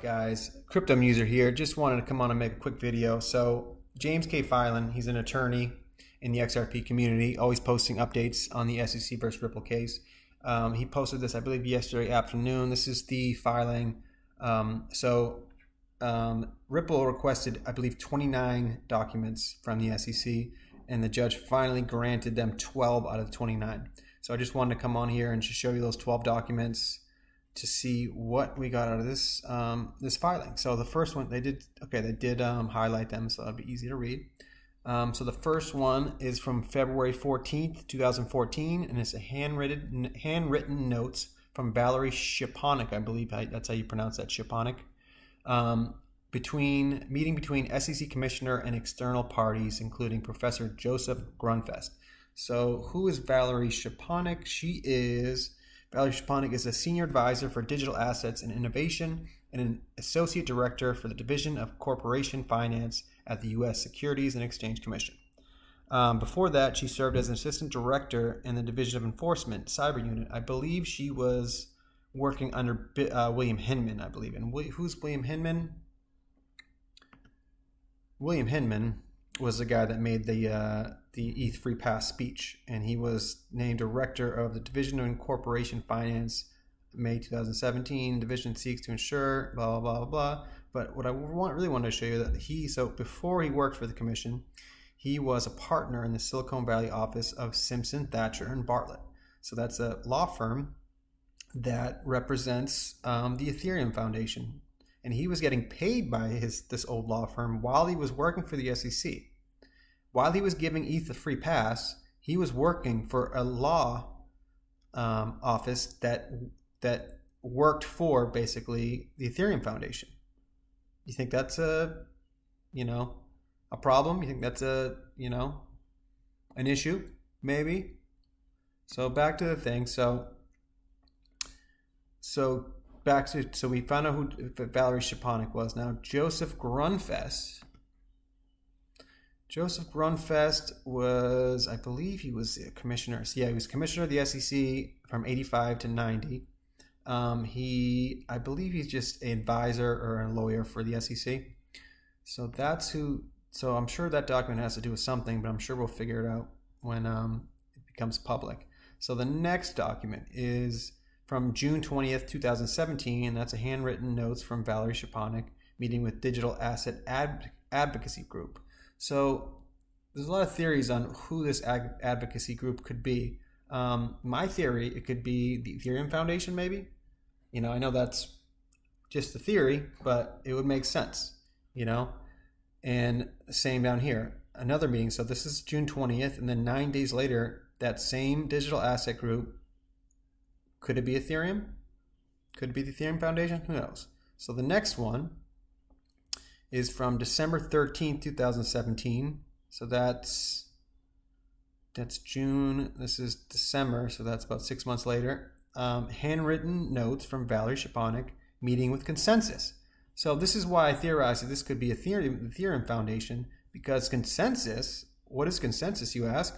up, guys? Crypto User here. Just wanted to come on and make a quick video. So James K. Filan, he's an attorney in the XRP community, always posting updates on the SEC versus Ripple case. He posted this, I believe, yesterday afternoon. This is the filing. Ripple requested, I believe, 29 documents from the SEC, and the judge finally granted them 12 out of the 29. So I just wanted to come on here and just show you those 12 documents to see what we got out of this this filing. So the first one, they did highlight them, so it'll be easy to read. So the first one is from February 14th, 2014, and it's a handwritten notes from Valerie Chapman, I believe that's how you pronounce that, Chapman. Meeting between SEC Commissioner and external parties, including Professor Joseph Grunfest. So who is Valerie Chapman? Valerie Chapman is a senior advisor for digital assets and innovation and an associate director for the Division of Corporation Finance at the U.S. Securities and Exchange Commission. Before that, she served as an assistant director in the Division of Enforcement Cyber Unit. I believe she was working under William Hinman, I believe. And who's William Hinman? William Hinman was the guy that made the ETH Free Pass speech, and he was named director of the Division of Corporation Finance, May 2017. Division seeks to ensure blah blah blah blah. But what I really wanted to show you that before he worked for the commission, he was a partner in the Silicon Valley office of Simpson, Thacher, and Bartlett. So that's a law firm that represents the Ethereum Foundation. And he was getting paid by this old law firm while he was working for the SEC. While he was giving ETH a free pass, he was working for a law office that worked for basically the Ethereum Foundation. You think that's a problem? You think that's an issue? Maybe. So back to the thing. So we found out who Valerie Chapman was. Now Joseph Grunfest. Joseph Grunfest was, I believe he was a commissioner. So yeah, he was commissioner of the SEC from 85 to 90. I believe he's just an advisor or a lawyer for the SEC. So that's who. So I'm sure that document has to do with something, but I'm sure we'll figure it out when it becomes public. So the next document is from June 20th, 2017, and that's a handwritten notes from Valerie Chapman meeting with Digital Asset Advocacy Group. So there's a lot of theories on who this advocacy group could be. My theory, it could be the Ethereum Foundation, maybe. I know that's just a theory, but it would make sense, And same down here, another meeting. So this is June 20th, and then 9 days later, that same digital asset group. Could it be Ethereum? Could it be the Ethereum Foundation? Who knows? So the next one is from December 13th, 2017. So that's June. This is December, so that's about 6 months later. Handwritten notes from Valerie Chapman meeting with Consensus. So this is why I theorized that this could be Ethereum Foundation, because Consensus, what is Consensus, you ask?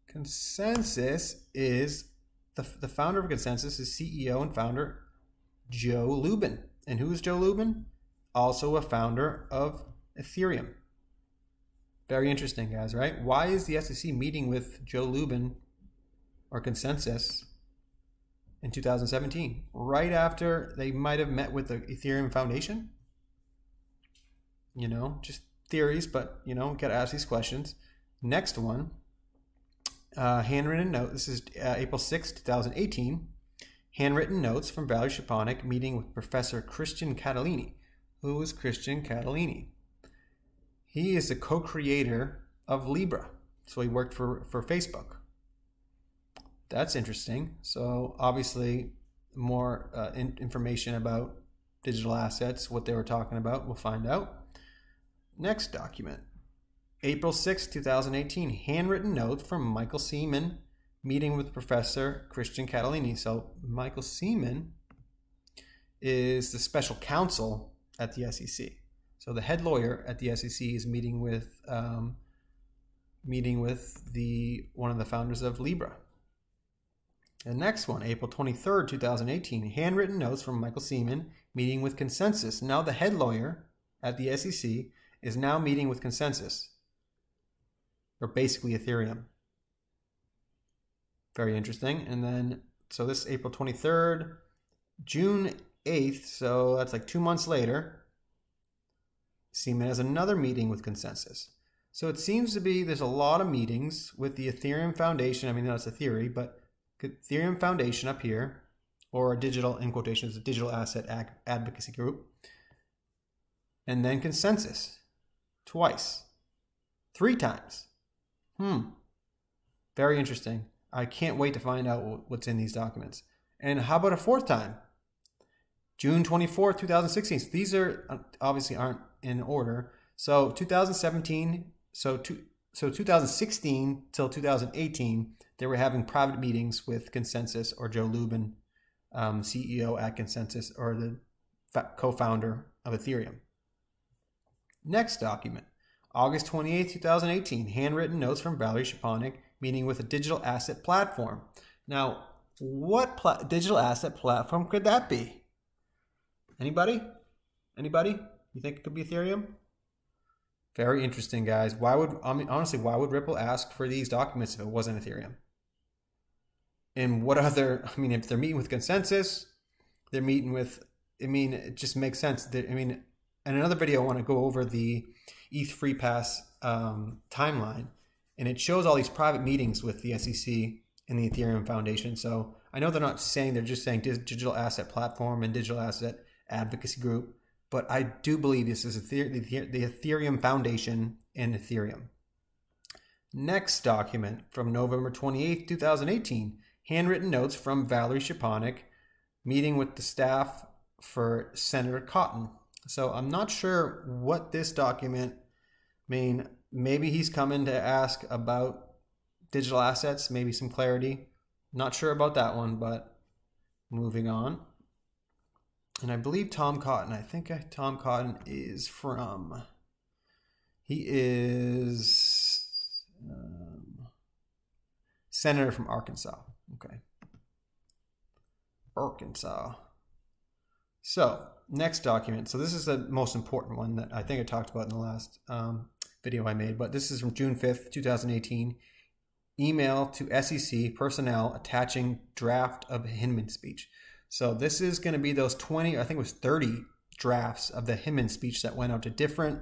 Consensus is the founder of Consensus is CEO and founder Joe Lubin. And who is Joe Lubin? Also a founder of Ethereum. Very interesting, guys, right? Why is the SEC meeting with Joe Lubin or Consensus in 2017? Right after they might have met with the Ethereum Foundation? Just theories, but, got to ask these questions. Next one. Handwritten note. This is April 6, 2018. Handwritten notes from Valerie Chapman meeting with Professor Christian Catalini. Who is Christian Catalini? He is the co-creator of Libra. So he worked for Facebook. That's interesting. So obviously more information about digital assets, what they were talking about, we'll find out. Next document. April 6, 2018, handwritten note from Michael Seaman meeting with Professor Christian Catalini. So Michael Seaman is the special counsel at the SEC. So the head lawyer at the SEC is meeting with one of the founders of Libra. The next one, April 23rd, 2018, handwritten notes from Michael Seaman, meeting with consensus. Now the head lawyer at the SEC is now meeting with consensus, or basically Ethereum. Very interesting. And then, so this is April 23rd, June 8th, so that's like 2 months later, Seaman has another meeting with consensus. So it seems to be there's a lot of meetings with the Ethereum Foundation. I mean, that's a theory, but Ethereum Foundation up here, or a digital, in quotations, a digital asset advocacy group. And then consensus, twice, 3 times. Very interesting. I can't wait to find out what's in these documents. And how about a 4th time? June 24th, 2016. So these are obviously aren't in order. So 2017, so 2016 till 2018, they were having private meetings with Consensus, or Joe Lubin, CEO at Consensus, or the co-founder of Ethereum. Next document, August 28th, 2018, handwritten notes from Valerie Chapman, meeting with a digital asset platform. Now, what digital asset platform could that be? Anybody? Anybody? You think it could be Ethereum? Very interesting, guys. Honestly, why would Ripple ask for these documents if it wasn't Ethereum? And what other, if they're meeting with consensus, they're meeting with, it just makes sense. In another video, I want to go over the ETH Free Pass timeline, and it shows all these private meetings with the SEC and the Ethereum Foundation. So I know they're not saying, they're just saying digital asset platform and digital asset advocacy group, but I do believe this is the Ethereum Foundation and Ethereum. Next document from November 28th, 2018, handwritten notes from Valerie Chapman, meeting with the staff for Senator Cotton. So I'm not sure what this document means. Maybe he's coming to ask about digital assets, maybe some clarity. Not sure about that one, but moving on. And I believe Tom Cotton, Tom Cotton is from, he is senator from Arkansas. Okay. Arkansas. So next document. So this is the most important one that I think I talked about in the last video I made, but this is from June 5th, 2018. Email to SEC personnel attaching draft of Hinman speech. So this is going to be those 20, I think it was 30 drafts of the Hinman speech that went out to different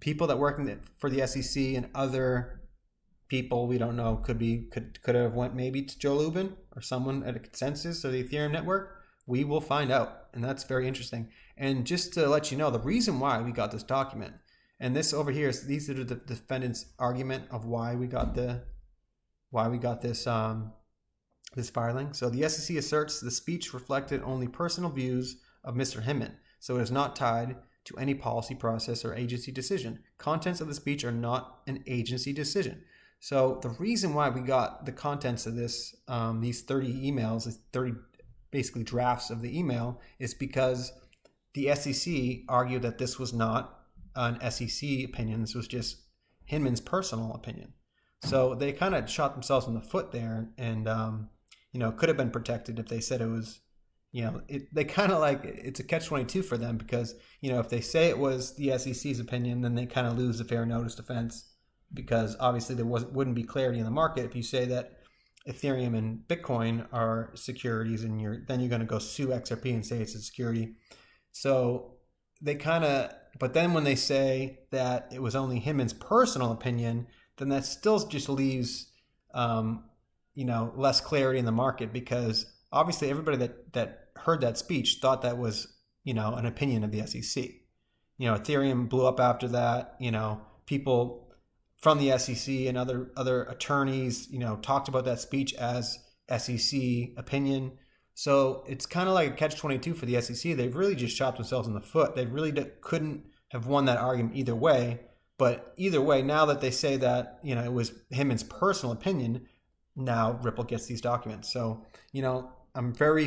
people that work for the SEC and other people we don't know. Could have went maybe to Joe Lubin or someone at a consensus or the Ethereum network. We will find out, and that's very interesting. And just to let you know, the reason why we got this document, and this over here is, these are the defendant's argument of why we got this this filing. So the SEC asserts the speech reflected only personal views of Mr. Hinman, so it is not tied to any policy process or agency decision. Contents of the speech are not an agency decision. So the reason why we got the contents of this, these 30 emails, 30 basically drafts of the email, is because the SEC argued that this was not an SEC opinion. This was just Hinman's personal opinion. So they kind of shot themselves in the foot there, and could have been protected if they said it was, they kind of like, it's a catch-22 for them, because, if they say it was the SEC's opinion, then they kind of lose the fair notice defense, because obviously there wouldn't be clarity in the market if you say that Ethereum and Bitcoin are securities, and then you're going to go sue XRP and say it's a security. So they but then when they say that it was only Hinman's personal opinion, then that still just leaves less clarity in the market, because obviously everybody that heard that speech thought that was, an opinion of the SEC. Ethereum blew up after that. People from the SEC and other attorneys, talked about that speech as SEC opinion. So it's kind of like a catch-22 for the SEC. They've really just shot themselves in the foot. They really couldn't have won that argument either way. But either way, now that they say that, it was Hinman's personal opinion, now Ripple gets these documents. So, I'm very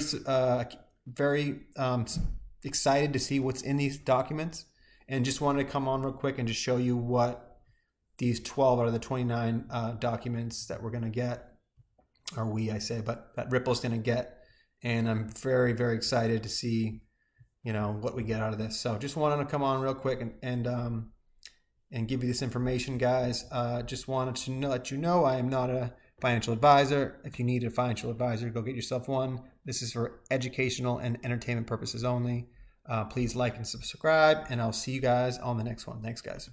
excited to see what's in these documents, and just wanted to come on real quick and just show you what these 12 out of the 29 documents that we're going to get or we, I say, but that Ripple's going to get. And I'm very, very excited to see, what we get out of this. So just wanted to come on real quick and give you this information, guys. Just wanted to let you know I am not a financial advisor. If you need a financial advisor, go get yourself one. This is for educational and entertainment purposes only. Please like and subscribe, and I'll see you guys on the next one. Thanks, guys.